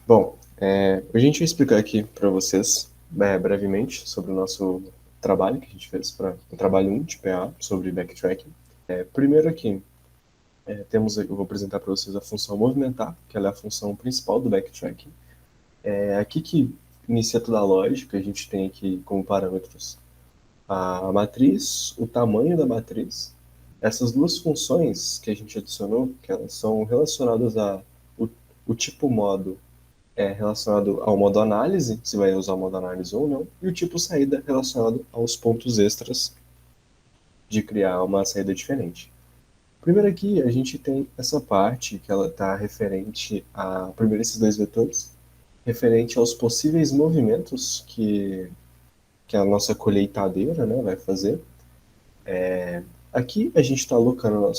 Bom, hoje a gente vai explicar aqui para vocês, brevemente, sobre o nosso trabalho que a gente fez para o trabalho 1 de PA, sobre backtracking. Primeiro aqui, eu vou apresentar para vocês a função movimentar, que ela é a função principal do backtracking. É aqui que inicia toda a lógica. A gente tem aqui como parâmetros a matriz, o tamanho da matriz. Essas duas funções que a gente adicionou, que elas são relacionadas o, o tipo modo relacionado ao modo análise, se vai usar o modo análise ou não, e o tipo saída relacionado aos pontos extras de criar uma saída diferente. Primeiro aqui a gente tem essa parte que ela está referente a, primeiro esses dois vetores, referente aos possíveis movimentos que a nossa colheitadeira, né, vai fazer. Aqui a gente está alocando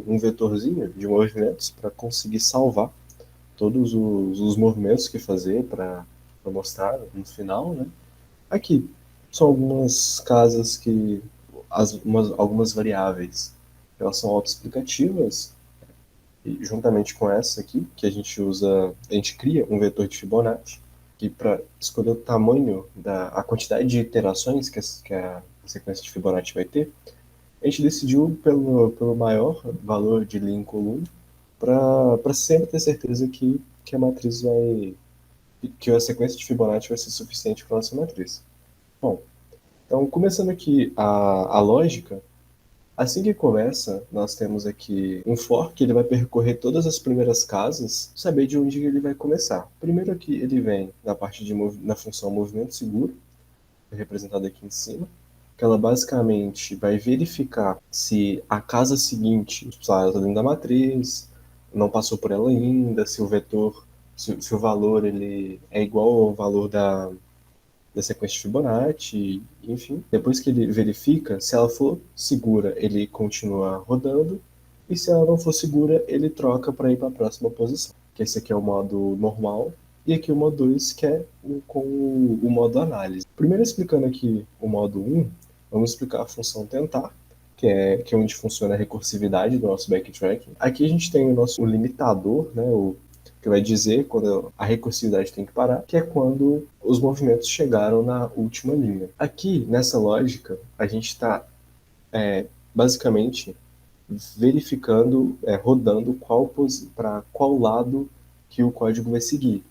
um vetorzinho de movimentos para conseguir salvar todos os movimentos que fazer para mostrar no final, né? Aqui são algumas casas que algumas variáveis elas são autoexplicativas e juntamente com essa aqui que a gente cria um vetor de Fibonacci que para escolher o tamanho a quantidade de iterações que a sequência de Fibonacci vai ter, a gente decidiu pelo maior valor de Lincoln para sempre ter certeza que a matriz vai que a sequência de Fibonacci vai ser suficiente para a nossa matriz. Bom, então, começando aqui a lógica, assim que começa, nós temos aqui um for que ele vai percorrer todas as primeiras casas, saber de onde ele vai começar. Primeiro aqui ele vem na parte na função movimento seguro, representada aqui em cima, que ela basicamente vai verificar se a casa seguinte está dentro da matriz, não passou por ela ainda, se o vetor, se o valor ele é igual ao valor da sequência de Fibonacci, enfim. Depois que ele verifica, se ela for segura, ele continua rodando, e se ela não for segura, ele troca para ir para a próxima posição. Que esse aqui é o modo normal, e aqui o modo 2, que é com o modo análise. Primeiro explicando aqui o modo 1, vamos explicar a função tentar, que é onde funciona a recursividade do nosso backtracking. Aqui a gente tem o limitador, né, que vai dizer quando a recursividade tem que parar, que é quando os movimentos chegaram na última linha. Aqui, nessa lógica, a gente está basicamente verificando, rodando para qual lado que o código vai seguir,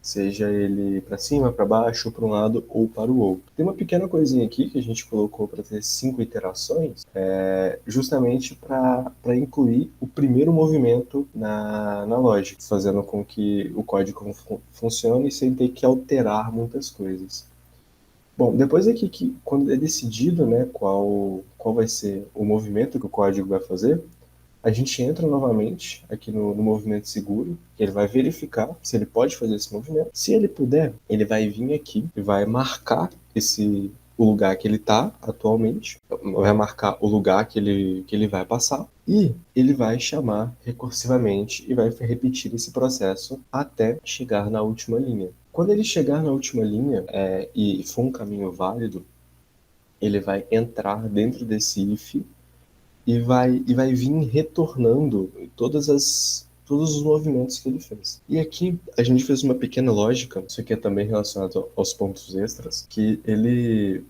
seja ele para cima, para baixo, para um lado ou para o outro. Tem uma pequena coisinha aqui que a gente colocou para ter 5 iterações, justamente para incluir o primeiro movimento na lógica, fazendo com que o código funcione sem ter que alterar muitas coisas. Bom, depois aqui que quando é decidido, né, qual vai ser o movimento que o código vai fazer, a gente entra novamente aqui no movimento seguro, ele vai verificar se ele pode fazer esse movimento. Se ele puder, ele vai vir aqui e vai marcar o lugar que ele está atualmente, vai marcar o lugar que ele vai passar, e ele vai chamar recursivamente e vai repetir esse processo até chegar na última linha. Quando ele chegar na última linha e for um caminho válido, ele vai entrar dentro desse if e vai vir retornando todos os movimentos que ele fez. E aqui a gente fez uma pequena lógica, isso aqui é também relacionado aos pontos extras, que ele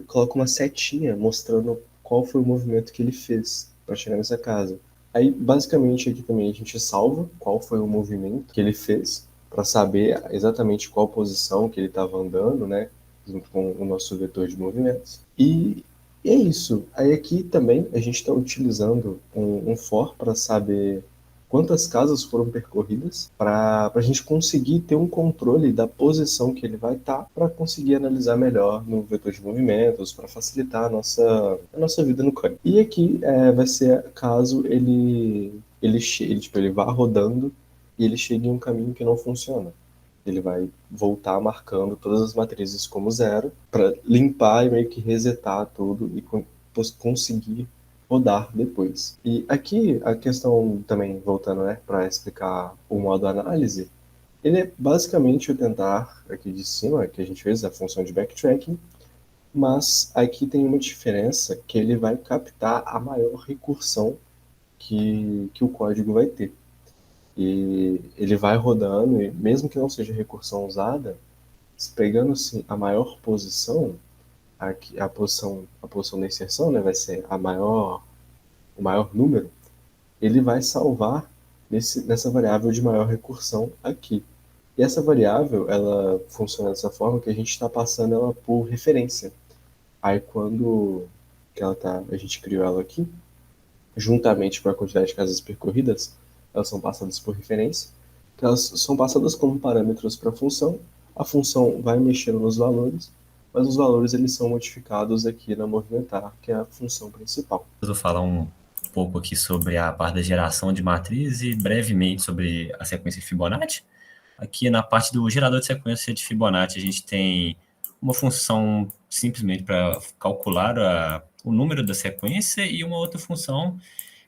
coloca uma setinha mostrando qual foi o movimento que ele fez para chegar nessa casa. Aí, basicamente, aqui também a gente salva qual foi o movimento que ele fez, para saber exatamente qual posição que ele estava andando, né? Junto com o nosso vetor de movimentos. E é isso. Aí aqui também a gente está utilizando um for para saber quantas casas foram percorridas, para a gente conseguir ter um controle da posição que ele vai estar, para conseguir analisar melhor no vetor de movimentos, para facilitar a nossa vida no código. E aqui vai ser caso ele vá rodando e ele chegue em um caminho que não funciona. Ele vai voltar marcando todas as matrizes como zero para limpar e meio que resetar tudo e conseguir rodar depois. E aqui a questão também, voltando, né, para explicar o modo análise, ele é basicamente o tentar aqui de cima, que a gente fez, a função de backtracking, mas aqui tem uma diferença, que ele vai captar a maior recursão que o código vai ter. E ele vai rodando, e mesmo que não seja recursão usada, pegando assim, a maior posição, a posição da inserção, né, vai ser o maior número, ele vai salvar nessa variável de maior recursão aqui. E essa variável, ela funciona dessa forma que a gente está passando ela por referência. Aí quando a gente criou ela aqui, juntamente com a quantidade de casas percorridas, elas são passadas por referência, que elas são passadas como parâmetros para a função vai mexendo nos valores, mas os valores eles são modificados aqui na movimentar, que é a função principal. Eu vou falar um pouco aqui sobre a parte da geração de matriz e brevemente sobre a sequência de Fibonacci. Aqui na parte do gerador de sequência de Fibonacci, a gente tem uma função simplesmente para calcular o número da sequência e uma outra função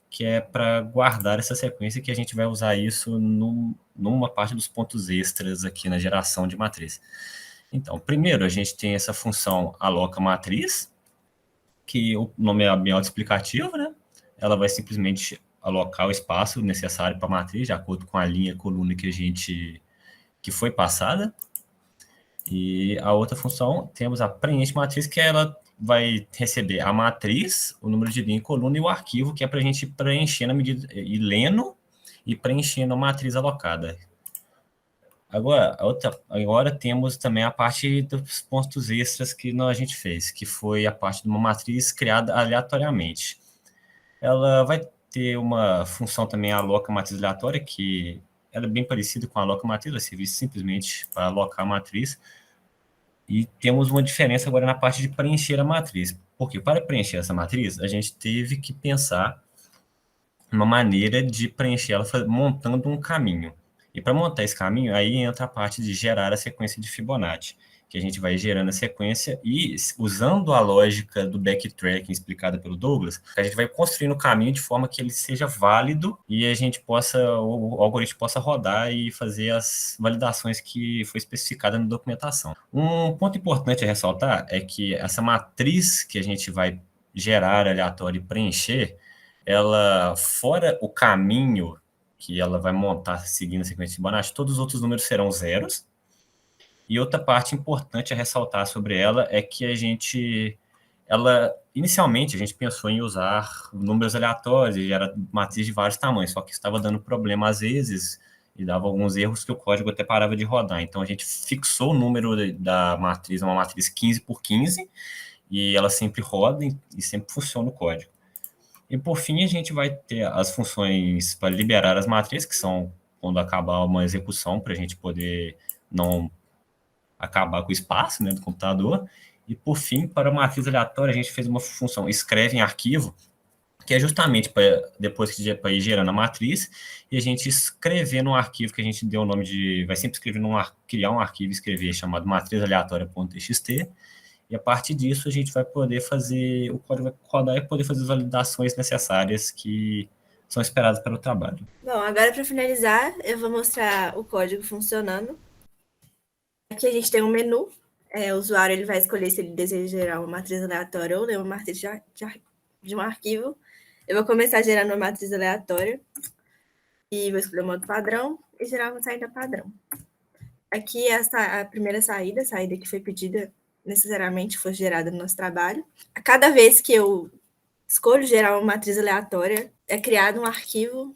que é para guardar essa sequência, que a gente vai usar isso numa parte dos pontos extras aqui na geração de matriz. Então, primeiro a gente tem essa função aloca matriz, que o nome é bem autoexplicativo, né? Ela vai simplesmente alocar o espaço necessário para a matriz, de acordo com a linha, coluna que foi passada. E a outra função, temos a preenche matriz, que ela vai receber a matriz, o número de linha e coluna e o arquivo, que é para a gente preencher na medida, e lendo e preenchendo a matriz alocada. Agora temos também a parte dos pontos extras que a gente fez, que foi a parte de uma matriz criada aleatoriamente. Ela vai ter uma função também, a aloca matriz aleatória, que ela é bem parecida com a aloca matriz, ela serve simplesmente para alocar a matriz. E temos uma diferença agora na parte de preencher a matriz. Porque para preencher essa matriz, a gente teve que pensar uma maneira de preencher ela montando um caminho. E para montar esse caminho, aí entra a parte de gerar a sequência de Fibonacci, que a gente vai gerando a sequência e, usando a lógica do backtracking explicada pelo Douglas, a gente vai construindo o caminho de forma que ele seja válido e a gente o algoritmo possa rodar e fazer as validações que foi especificada na documentação. Um ponto importante a ressaltar é que essa matriz que a gente vai gerar aleatório e preencher, ela, fora o caminho que ela vai montar seguindo a sequência de Fibonacci, todos os outros números serão zeros. E outra parte importante a ressaltar sobre ela é que inicialmente a gente pensou em usar números aleatórios e era matriz de vários tamanhos, só que estava dando problema às vezes e dava alguns erros que o código até parava de rodar. Então a gente fixou o número da matriz, uma matriz 15 por 15, e ela sempre roda e sempre funciona o código. E por fim, a gente vai ter as funções para liberar as matrizes, que são quando acabar uma execução, para a gente poder não acabar com o espaço, né, do computador. E por fim, para a matriz aleatória, a gente fez uma função escreve em arquivo, que é justamente para depois que para ir gerando a matriz, e a gente escrever no arquivo que a gente deu o nome de. Vai sempre escrever criar um arquivo e escrever chamado matriz aleatória.txt. E a partir disso, a gente vai poder fazer, o código vai rodar e poder fazer as validações necessárias que são esperadas para o trabalho. Bom, agora para finalizar, eu vou mostrar o código funcionando. Aqui a gente tem um menu. O usuário ele vai escolher se ele deseja gerar uma matriz aleatória ou ler uma matriz de um arquivo. Eu vou começar gerando uma matriz aleatória e vou escolher o modo padrão e gerar uma saída padrão. Aqui é a primeira saída, a saída que foi pedida necessariamente foi gerada no nosso trabalho. A cada vez que eu escolho gerar uma matriz aleatória, é criado um arquivo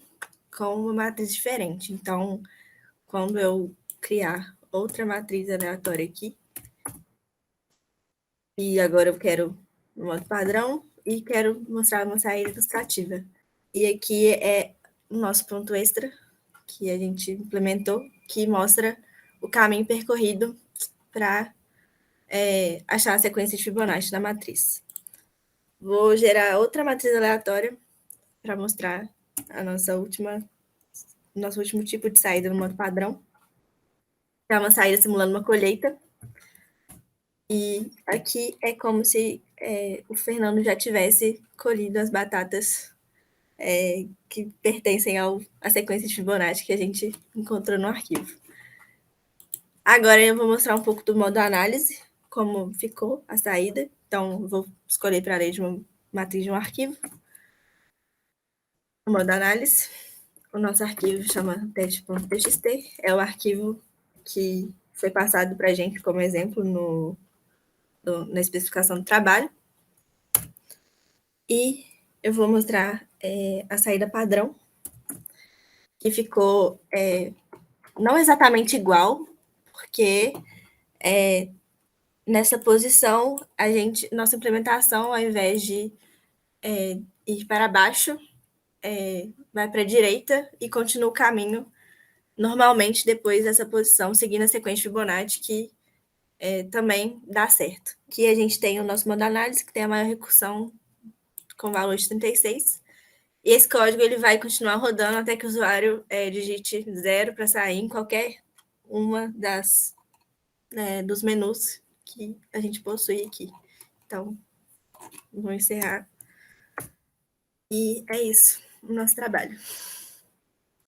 com uma matriz diferente. Então, quando eu criar outra matriz aleatória aqui, e agora eu quero no modo padrão e quero mostrar uma saída ilustrativa. E aqui é o nosso ponto extra que a gente implementou, que mostra o caminho percorrido para achar a sequência de Fibonacci da matriz. Vou gerar outra matriz aleatória para mostrar nosso último tipo de saída no modo padrão. É uma saída simulando uma colheita. E aqui é como se o Fernando já tivesse colhido as batatas que pertencem à sequência de Fibonacci que a gente encontrou no arquivo. Agora eu vou mostrar um pouco do modo análise, como ficou a saída. Então, vou escolher para ler de uma matriz de um arquivo. O modo análise. o nosso arquivo chama teste.txt, é o arquivo que foi passado para a gente como exemplo na especificação do trabalho. E eu vou mostrar a saída padrão, que ficou não exatamente igual, porque nessa posição, nossa implementação, ao invés de ir para baixo, vai para a direita e continua o caminho normalmente depois dessa posição, seguindo a sequência de Fibonacci, que também dá certo. Aqui a gente tem o nosso modo análise, que tem a maior recursão com valor de 36. E esse código ele vai continuar rodando até que o usuário digite 0 para sair em qualquer uma dos menus que a gente possui aqui. Então, vou encerrar. E é isso, o nosso trabalho.